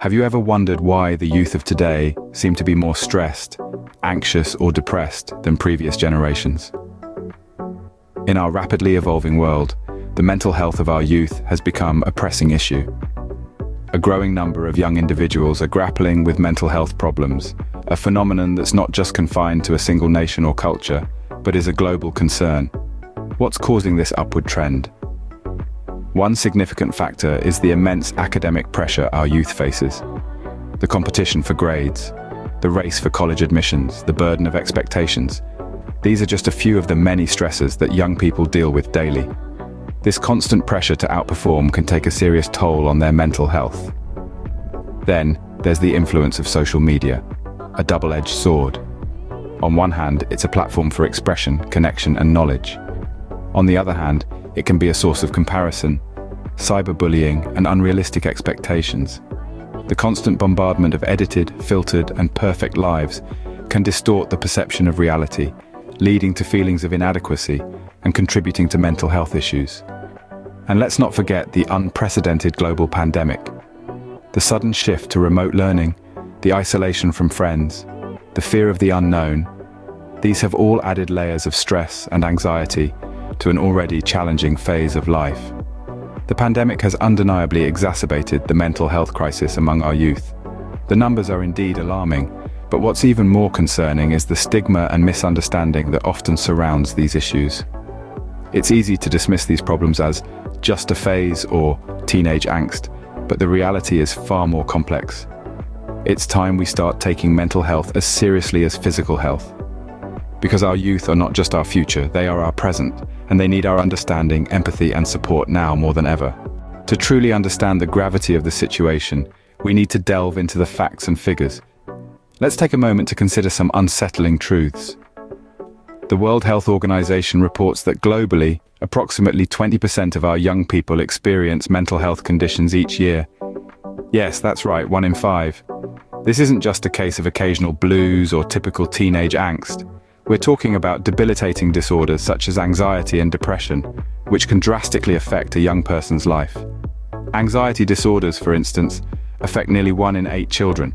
Have you ever wondered why the youth of today seem to be more stressed, anxious, or depressed than previous generations? In our rapidly evolving world, the mental health of our youth has become a pressing issue. A growing number of young individuals are grappling with mental health problems, a phenomenon that's not just confined to a single nation or culture, but is a global concern. What's causing this upward trend? One significant factor is the immense academic pressure our youth faces. The competition for grades, the race for college admissions, the burden of expectations. These are just a few of the many stresses that young people deal with daily. This constant pressure to outperform can take a serious toll on their mental health. Then, there's the influence of social media, a double-edged sword. On one hand, it's a platform for expression, connection, and knowledge. On the other hand, it can be a source of comparison, cyberbullying, and unrealistic expectations. The constant bombardment of edited, filtered, and perfect lives can distort the perception of reality, leading to feelings of inadequacy and contributing to mental health issues. And let's not forget the unprecedented global pandemic. The sudden shift to remote learning, the isolation from friends, the fear of the unknown, these have all added layers of stress and anxiety to an already challenging phase of life. The pandemic has undeniably exacerbated the mental health crisis among our youth. The numbers are indeed alarming, but what's even more concerning is the stigma and misunderstanding that often surrounds these issues. It's easy to dismiss these problems as just a phase or teenage angst, but the reality is far more complex. It's time we start taking mental health as seriously as physical health. Because our youth are not just our future, they are our present, and they need our understanding, empathy, and support now more than ever. To truly understand the gravity of the situation, we need to delve into the facts and figures. Let's take a moment to consider some unsettling truths. The World Health Organization reports that globally, approximately 20% of our young people experience mental health conditions each year. Yes, that's right, 1 in 5. This isn't just a case of occasional blues or typical teenage angst. We're talking about debilitating disorders such as anxiety and depression, which can drastically affect a young person's life. Anxiety disorders, for instance, affect nearly 1 in 8 children.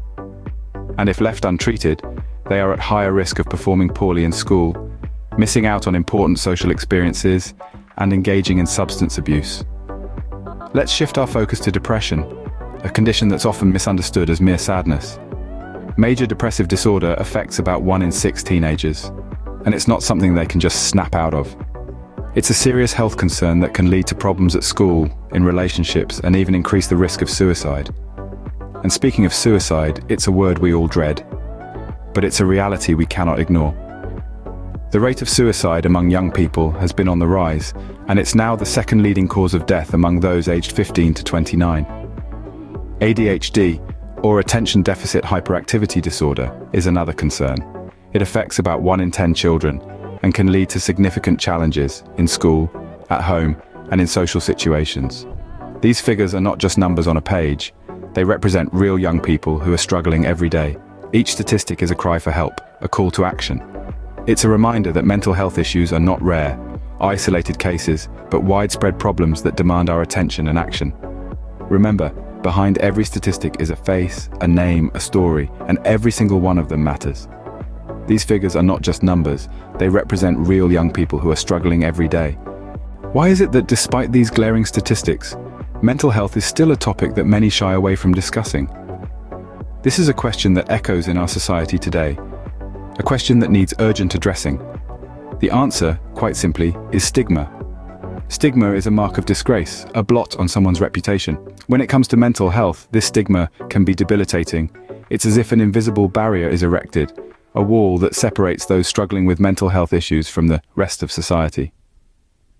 And if left untreated, they are at higher risk of performing poorly in school, missing out on important social experiences, and engaging in substance abuse. Let's shift our focus to depression, a condition that's often misunderstood as mere sadness. Major depressive disorder affects about 1 in 6 teenagers, and it's not something they can just snap out of. It's a serious health concern that can lead to problems at school, in relationships, and even increase the risk of suicide. And speaking of suicide, it's a word we all dread, but it's a reality we cannot ignore. The rate of suicide among young people has been on the rise, and it's now the second leading cause of death among those aged 15 to 29. ADHD, or attention deficit hyperactivity disorder, is another concern. It affects about 1 in 10 children and can lead to significant challenges in school, at home, and in social situations. These figures are not just numbers on a page. They represent real young people who are struggling every day. Each statistic is a cry for help, a call to action. It's a reminder that mental health issues are not rare, isolated cases, but widespread problems that demand our attention and action. Remember, behind every statistic is a face, a name, a story, and every single one of them matters. These figures are not just numbers, they represent real young people who are struggling every day. Why is it that despite these glaring statistics, mental health is still a topic that many shy away from discussing? This is a question that echoes in our society today, a question that needs urgent addressing. The answer, quite simply, is stigma. Stigma is a mark of disgrace, a blot on someone's reputation. When it comes to mental health, this stigma can be debilitating. It's as if an invisible barrier is erected, a wall that separates those struggling with mental health issues from the rest of society.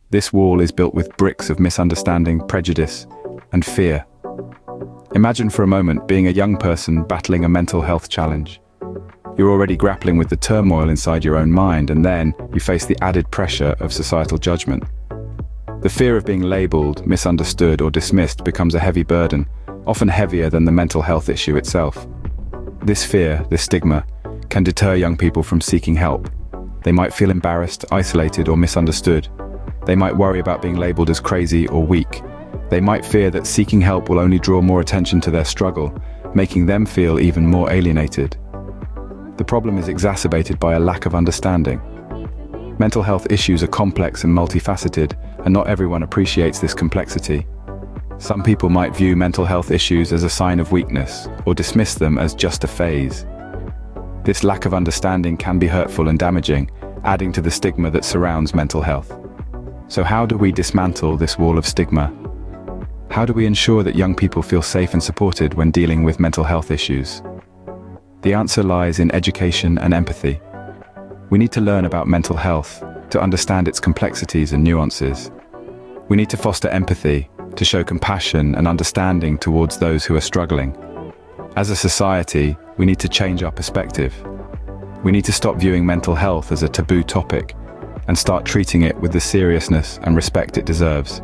This wall is built with bricks of misunderstanding, prejudice, and fear. Imagine for a moment being a young person battling a mental health challenge. You're already grappling with the turmoil inside your own mind, and then you face the added pressure of societal judgment. The fear of being labeled, misunderstood, or dismissed becomes a heavy burden, often heavier than the mental health issue itself. This fear, this stigma, can deter young people from seeking help. They might feel embarrassed, isolated, or misunderstood. They might worry about being labeled as crazy or weak. They might fear that seeking help will only draw more attention to their struggle, making them feel even more alienated. The problem is exacerbated by a lack of understanding. Mental health issues are complex and multifaceted, and not everyone appreciates this complexity. Some people might view mental health issues as a sign of weakness, or dismiss them as just a phase. This lack of understanding can be hurtful and damaging, adding to the stigma that surrounds mental health. So how do we dismantle this wall of stigma? How do we ensure that young people feel safe and supported when dealing with mental health issues? The answer lies in education and empathy. We need to learn about mental health to understand its complexities and nuances. We need to foster empathy to show compassion and understanding towards those who are struggling. As a society, we need to change our perspective. We need to stop viewing mental health as a taboo topic and start treating it with the seriousness and respect it deserves.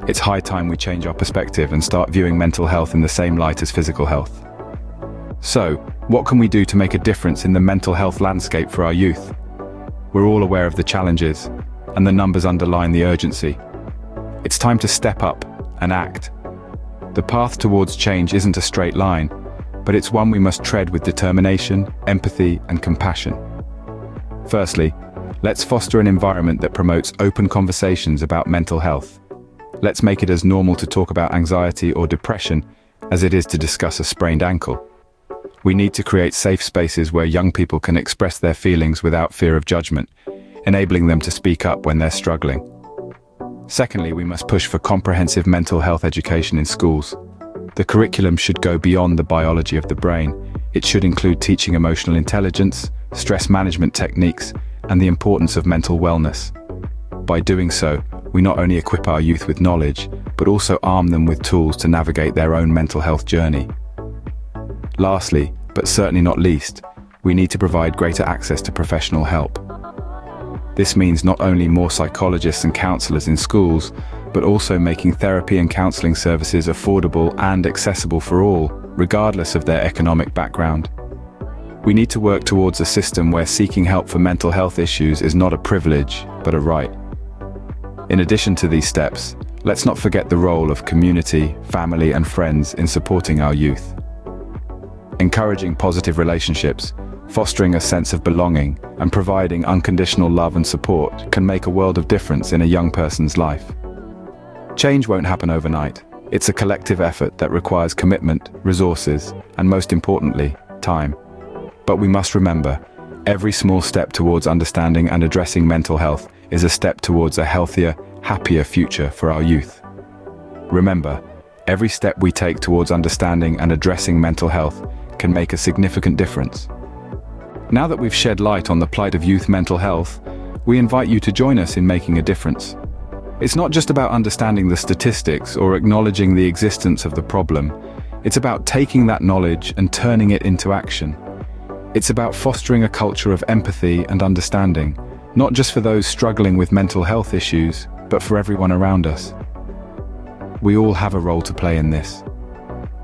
It's high time we change our perspective and start viewing mental health in the same light as physical health. So, what can we do to make a difference in the mental health landscape for our youth? We're all aware of the challenges, and the numbers underline the urgency. It's time to step up and act. The path towards change isn't a straight line, but it's one we must tread with determination, empathy, and compassion. Firstly, let's foster an environment that promotes open conversations about mental health. Let's make it as normal to talk about anxiety or depression as it is to discuss a sprained ankle. We need to create safe spaces where young people can express their feelings without fear of judgment, enabling them to speak up when they're struggling. Secondly, we must push for comprehensive mental health education in schools. The curriculum should go beyond the biology of the brain. It should include teaching emotional intelligence, stress management techniques, and the importance of mental wellness. By doing so, we not only equip our youth with knowledge, but also arm them with tools to navigate their own mental health journey. Lastly, but certainly not least, we need to provide greater access to professional help. This means not only more psychologists and counselors in schools, but also making therapy and counseling services affordable and accessible for all, regardless of their economic background. We need to work towards a system where seeking help for mental health issues is not a privilege, but a right. In addition to these steps, let's not forget the role of community, family, and friends in supporting our youth. Encouraging positive relationships, fostering a sense of belonging, and providing unconditional love and support can make a world of difference in a young person's life. Change won't happen overnight. It's a collective effort that requires commitment, resources, and most importantly, time. But we must remember, every small step towards understanding and addressing mental health is a step towards a healthier, happier future for our youth. Remember, every step we take towards understanding and addressing mental health can make a significant difference. Now that we've shed light on the plight of youth mental health, we invite you to join us in making a difference. It's not just about understanding the statistics or acknowledging the existence of the problem. It's about taking that knowledge and turning it into action. It's about fostering a culture of empathy and understanding, not just for those struggling with mental health issues, but for everyone around us. We all have a role to play in this.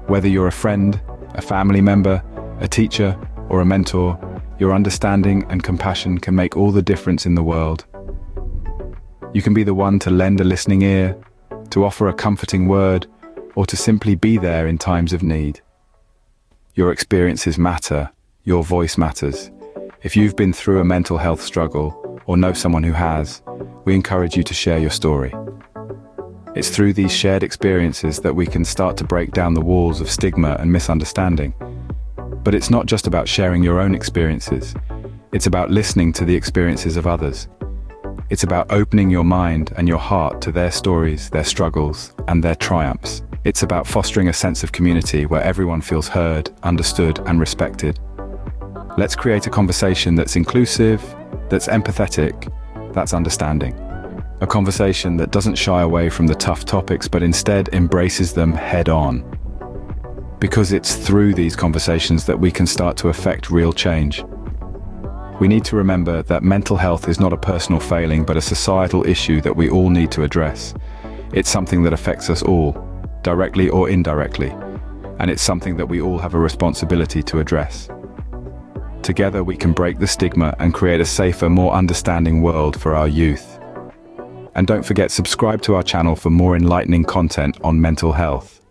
Whether you're a friend, a family member, a teacher, or a mentor, your understanding and compassion can make all the difference in the world. You can be the one to lend a listening ear, to offer a comforting word, or to simply be there in times of need. Your experiences matter, your voice matters. If you've been through a mental health struggle, or know someone who has, we encourage you to share your story. It's through these shared experiences that we can start to break down the walls of stigma and misunderstanding. But it's not just about sharing your own experiences. It's about listening to the experiences of others. It's about opening your mind and your heart to their stories, their struggles, and their triumphs. It's about fostering a sense of community where everyone feels heard, understood, and respected. Let's create a conversation that's inclusive, that's empathetic, that's understanding. A conversation that doesn't shy away from the tough topics, but instead embraces them head on. Because it's through these conversations that we can start to affect real change. We need to remember that mental health is not a personal failing, but a societal issue that we all need to address. It's something that affects us all, directly or indirectly, and it's something that we all have a responsibility to address. Together we can break the stigma and create a safer, more understanding world for our youth. And don't forget, subscribe to our channel for more enlightening content on mental health.